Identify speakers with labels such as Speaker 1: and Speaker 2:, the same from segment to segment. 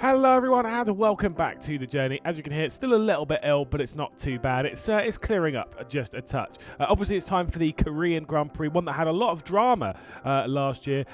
Speaker 1: Hello everyone and welcome back to the journey. As you can hear, it's still a little bit ill, but it's not too bad. It's clearing up just a touch. Obviously, it's time for the Korean Grand Prix, one that had a lot of drama last year,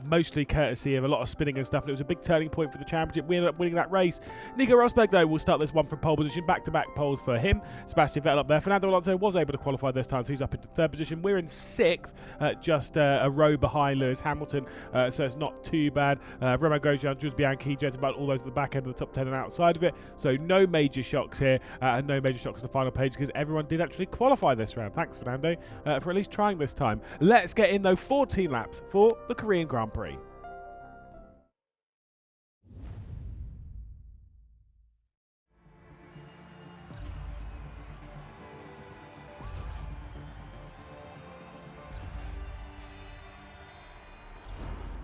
Speaker 1: mostly courtesy of a lot of spinning and stuff. And it was a big turning point for the championship. We ended up winning that race. Nico Rosberg, though, will start this one from pole position. Back-to-back poles for him. Sebastian Vettel up there. Fernando Alonso was able to qualify this time, so he's up into third position. We're in sixth, just a row behind Lewis Hamilton, so it's not too bad. Romain Grosjean, Jules Bianchi, Jensen, all those at the back end of the top 10 and outside of it, so no major shocks here, and no major shocks on the final page because everyone did actually qualify this round. Thanks, Fernando, for at least trying this time. Let's get in, though, 14 laps for the Korean Grand Prix.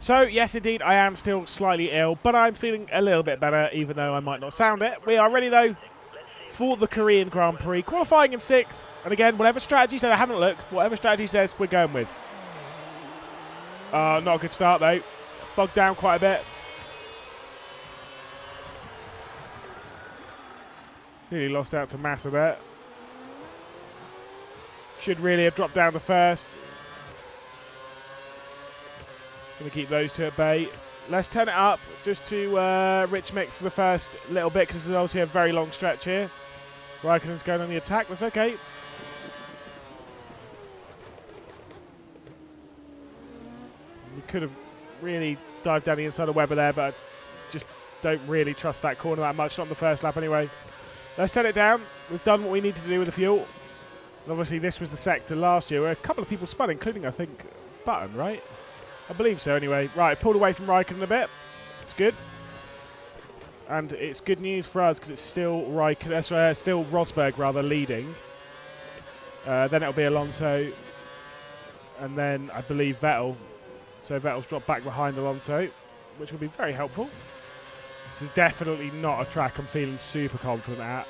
Speaker 1: So, yes, indeed, I am still slightly ill, but I'm feeling a little bit better, even though I might not sound it. We are ready, though, for the Korean Grand Prix, qualifying in sixth. And again, whatever strategy says, I haven't looked, whatever strategy says, we're going with. Not a good start, though. Bogged down quite a bit. Nearly lost out to Massa there. Should really have dropped down the first. Going to keep those two at bay. Let's turn it up just to Rich Mix for the first little bit because there's obviously a very long stretch here. Raikkonen's going on the attack. That's okay. We could have really dived down the inside of Webber there, but I just don't really trust that corner that much. Not on the first lap anyway. Let's turn it down. We've done what we need to do with the fuel. And obviously this was the sector last year where a couple of people spun, including, I think, Button, right? I believe so anyway. Right, pulled away from Raikkonen a bit. It's good. And it's good news for us because it's still still Rosberg rather leading. Then it'll be Alonso. And then I believe Vettel. So Vettel's dropped back behind Alonso, which will be very helpful. This is definitely not a track I'm feeling super confident at.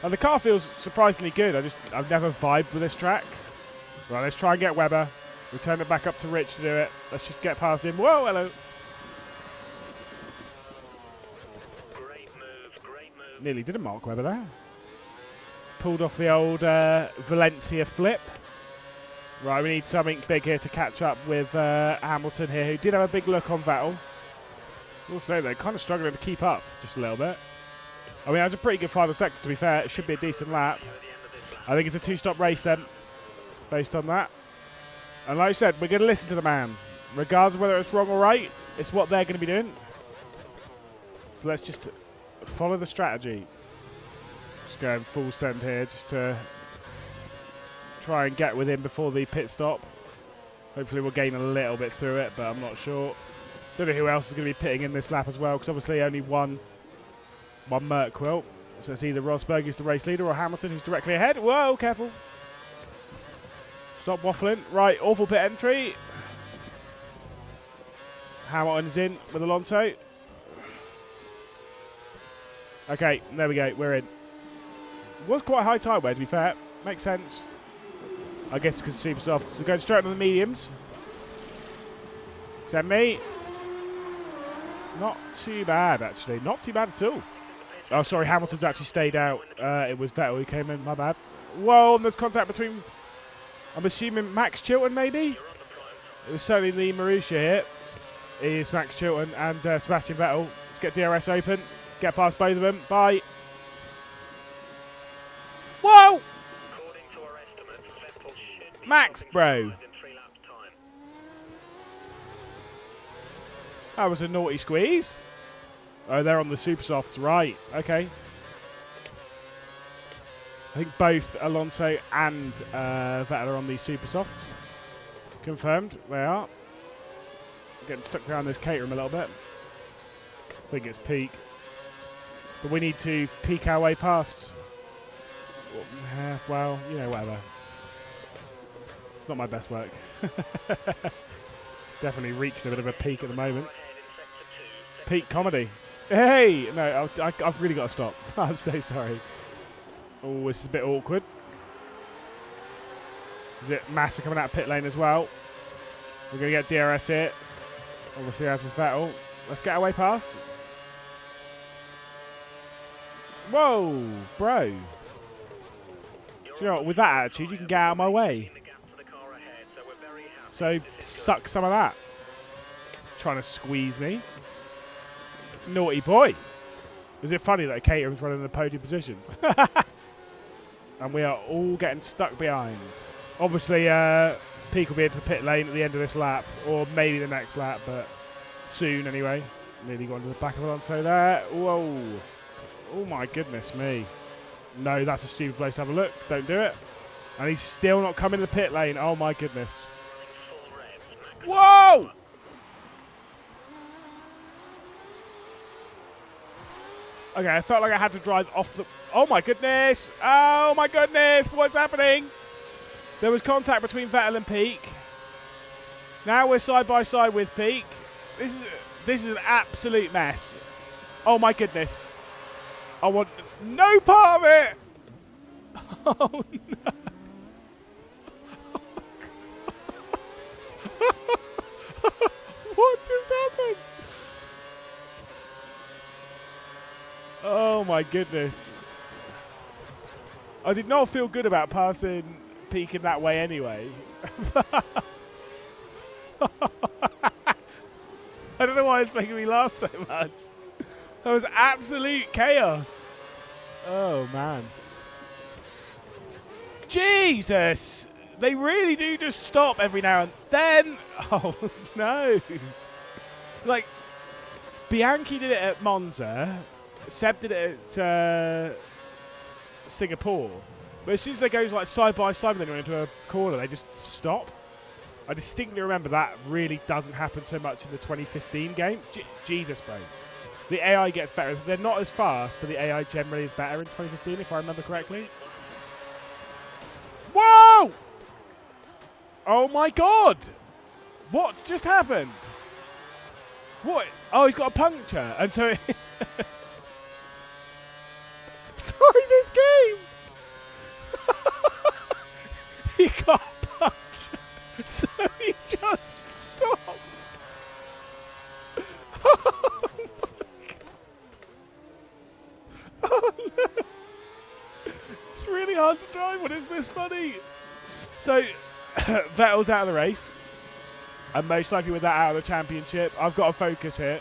Speaker 1: And the car feels surprisingly good. I've never vibed with this track. Right, let's try and get Webber. We'll turn it back up to Rich to do it. Let's just get past him. Whoa, hello. Great move. Nearly did a Mark Webber there. Pulled off the old Valencia flip. Right, we need something big here to catch up with Hamilton here, who did have a big look on Vettel. Also, they're kind of struggling to keep up just a little bit. I mean, that was a pretty good final sector, to be fair. It should be a decent lap. I think it's a two-stop race then, based on that. And like I said, we're going to listen to the man. Regardless of whether it's wrong or right, it's what they're going to be doing. So let's just follow the strategy. Just going full send here just to try and get with him before the pit stop. Hopefully we'll gain a little bit through it, but I'm not sure. Don't know who else is going to be pitting in this lap as well, because obviously only one Merc will. So it's either Rosberg, who's the race leader, or Hamilton, who's directly ahead. Whoa, careful. Stop waffling. Right, awful pit entry. Hamilton's in with Alonso. Okay, there we go. We're in. It was quite a high tire wear, to be fair. Makes sense. I guess because it's super soft. So going straight on the mediums. Send me. Not too bad, actually. Not too bad at all. Oh, sorry. Hamilton's actually stayed out. It was Vettel who came in. My bad. Whoa, and there's contact between... I'm assuming Max Chilton, maybe? It was certainly the Marussia here. It is Max Chilton and Sebastian Vettel. Let's get DRS open. Get past both of them. Bye. Whoa! Max, bro. That was a naughty squeeze. Oh, they're on the super softs. Right. Okay. I think both Alonso and Vettel are on the super softs. Confirmed, they are. Getting stuck behind this Caterham a little bit. I think it's peak. But we need to peak our way past. Well, you know, whatever. It's not my best work. Definitely reaching a bit of a peak at the moment. Peak comedy. Hey! No, I've really got to stop. I'm so sorry. Oh, this is a bit awkward. Is it Massa coming out of pit lane as well? We're going to get DRS here. Obviously, as is Vettel. Let's get our way past. Whoa, bro. Do you know what? With that attitude, you can get out of my way. So suck some of that. Trying to squeeze me. Naughty boy. Is it funny that Catering's running the podium positions? And we are all getting stuck behind. Obviously, Peak will be into the pit lane at the end of this lap, or maybe the next lap, but soon anyway. Nearly got into the back of Alonso there. Whoa. Oh my goodness me. No, that's a stupid place to have a look. Don't do it. And he's still not coming to the pit lane. Oh my goodness. Whoa! Okay, I felt like I had to drive off the... Oh my goodness! Oh my goodness! What's happening? There was contact between Vettel and Peak. Now we're side by side with Peak. This is an absolute mess. Oh my goodness. I want no part of it! Oh no. What just happened? Oh my goodness. I did not feel good about passing Peak in that way anyway. I don't know why it's making me laugh so much. That was absolute chaos. Oh man. Jesus! They really do just stop every now and then. Oh no. Like, Bianchi did it at Monza. Seb did it at Singapore. But as soon as they go like side by side when they run into a corner, they just stop. I distinctly remember that really doesn't happen so much in the 2015 game. Jesus, bro. The AI gets better. They're not as fast, but the AI generally is better in 2015, if I remember correctly. Whoa! Oh my god! What just happened? What? Oh, he's got a puncture. And so... Sorry, this game! He got a puncture. So he just stopped. Oh my god. Oh no. It's really hard to drive when it's this funny. So, Vettel's out of the race. And most likely with that out of the championship. I've got to focus here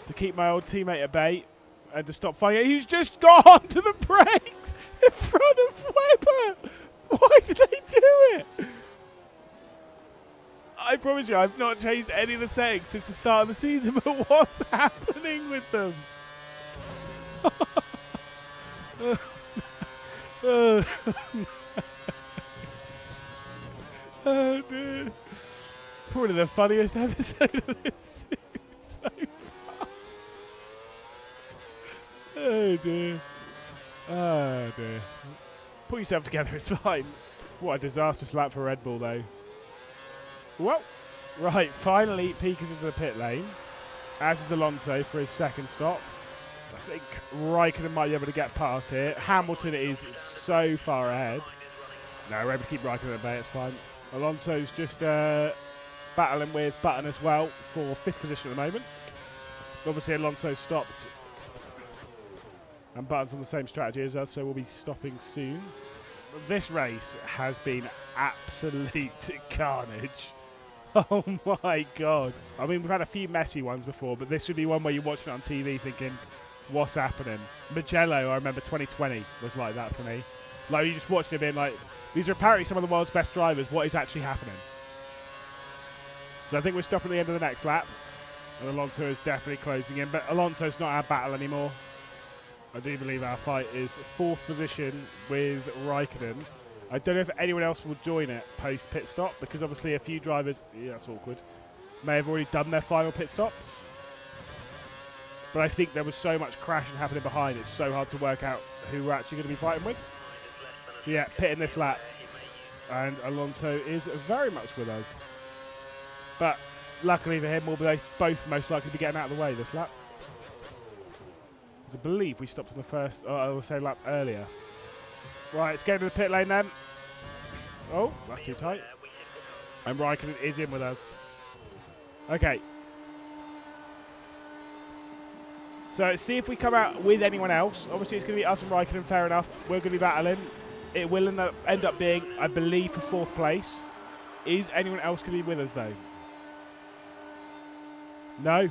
Speaker 1: to keep my old teammate at bay and to stop fighting. He's just got onto the brakes in front of Webber. Why did they do it? I promise you, I've not changed any of the settings since the start of the season, but what's happening with them? Oh dear. It's probably the funniest episode of this series so far. Oh dear. Oh dear. Put yourself together, it's fine. What a disastrous lap for Red Bull though. Well, right, finally Peak is into the pit lane. As is Alonso for his second stop. I think Raikkonen might be able to get past here. Hamilton is so far ahead. No, we're able to keep Raikkonen at bay, it's fine. Alonso's just battling with Button as well for 5th position at the moment. Obviously Alonso stopped. And Button's on the same strategy as us, so we'll be stopping soon. This race has been absolute carnage. Oh my god. I mean, we've had a few messy ones before, but this would be one where you're watching it on TV thinking, what's happening? Mugello, I remember 2020 was like that for me. Like, you just watching it being like, these are apparently some of the world's best drivers. What is actually happening? So I think we're stopping at the end of the next lap. And Alonso is definitely closing in. But Alonso's not our battle anymore. I do believe our fight is 4th position with Raikkonen. I don't know if anyone else will join it post-pit stop, because obviously a few drivers, yeah, that's awkward, may have already done their final pit stops. But I think there was so much crashing happening behind, it's so hard to work out who we're actually going to be fighting with. So yeah, pitting this lap. And Alonso is very much with us. But luckily for him, we'll both most likely be getting out of the way this lap. Because I believe we stopped in the first, I will say lap earlier. Right, let's get into the pit lane then. Oh, that's too tight. And Raikkonen is in with us. Okay. So let's see if we come out with anyone else. Obviously, it's going to be us and Raikkonen, fair enough. We're going to be battling. It will end up being, I believe, for 4th place. Is anyone else going to be with us, though? No.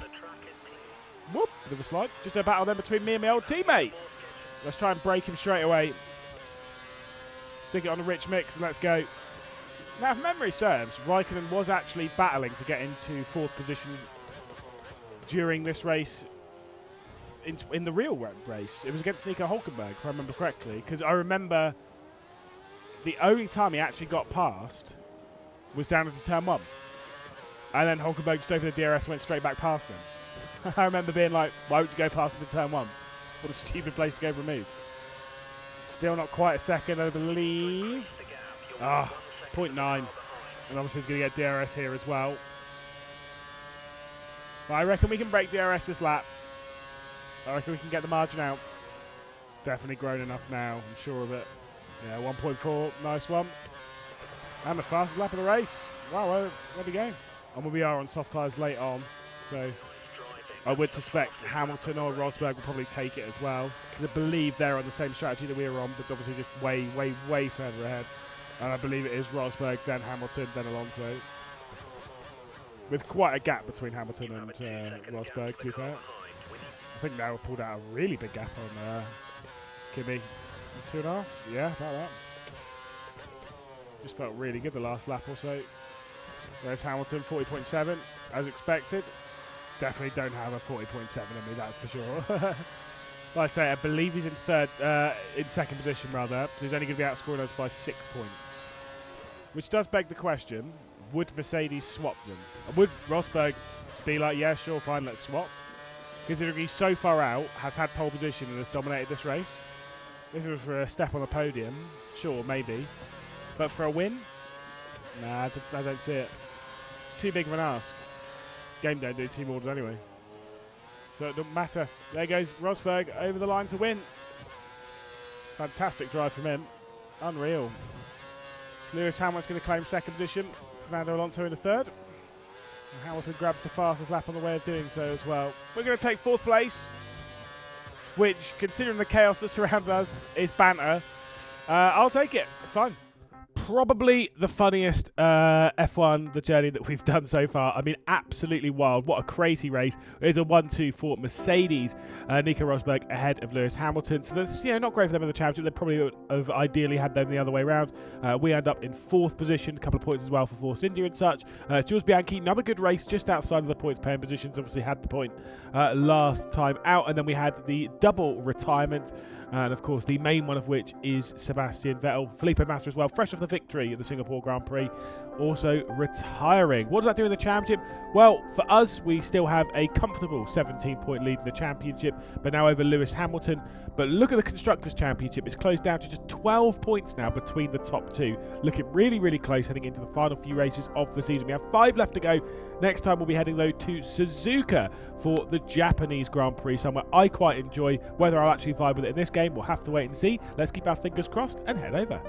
Speaker 1: Whoop, bit of a slide. Just a battle then between me and my old teammate. Let's try and break him straight away. Stick it on a rich mix and let's go. Now, if memory serves, Raikkonen was actually battling to get into 4th position during this race. In the real race, it was against Nico Rosberg, if I remember correctly, because I remember the only time he actually got past was down into turn 1, and then Rosberg just opened the DRS and went straight back past him. I remember being like, why would you go past into turn 1? What a stupid place to go remove. Still not quite a second, I believe. 0.9, and obviously he's going to get DRS here as well. But I reckon we can break DRS this lap. I reckon we can get the margin out. It's definitely grown enough now, I'm sure of it. Yeah, 1.4, nice one. And the fastest lap of the race. Wow, where we go? And we are on soft tyres late on, so I would suspect Hamilton or Rosberg will probably take it as well, because I believe they're on the same strategy that we were on, but obviously just way, way, way further ahead. And I believe it is Rosberg, then Hamilton, then Alonso. With quite a gap between Hamilton and Rosberg, to be fair. I think now we've pulled out a really big gap on Kimi. 2.5? Yeah, about that. Just felt really good the last lap or so. There's Hamilton, 40.7, as expected. Definitely don't have a 40.7 in me, that's for sure. Like I say, I believe he's in second position rather, so he's only going to be outscoring us by 6 points. Which does beg the question, would Mercedes swap them? Would Rosberg be like, yeah, sure, fine, let's swap? Considering he's so far out, has had pole position and has dominated this race. If it was for a step on the podium, sure, maybe. But for a win? Nah, I don't see it. It's too big of an ask. Game don't do team orders anyway. So it doesn't matter. There goes Rosberg over the line to win. Fantastic drive from him. Unreal. Lewis Hamilton's going to claim second position. Fernando Alonso in the 3rd. And Hamilton grabs the fastest lap on the way of doing so as well. We're going to take 4th place, which, considering the chaos that surrounds us, is banter. I'll take it. It's fine. Probably the funniest F1, the journey that we've done so far. I mean, absolutely wild. What a crazy race. It's a 1-2 for Mercedes. Nico Rosberg ahead of Lewis Hamilton. So that's not great for them in the championship. They probably would have ideally had them the other way around. We end up in 4th position. A couple of points as well for Force India and such. Jules Bianchi, another good race just outside of the points paying positions. Obviously had the point last time out. And then we had the double retirement. And of course, the main one of which is Sebastian Vettel. Felipe Massa as well, fresh off the victory at the Singapore Grand Prix, also retiring. What does that do in the championship? Well, for us, we still have a comfortable 17-point lead in the championship, but now over Lewis Hamilton. But look at the Constructors' Championship. It's closed down to just 12 points now between the top two. Looking really, really close heading into the final few races of the season. We have 5 left to go. Next time, we'll be heading, though, to Suzuka for the Japanese Grand Prix, somewhere I quite enjoy. Whether I'll actually vibe with it in this game, we'll have to wait and see. Let's keep our fingers crossed and head over.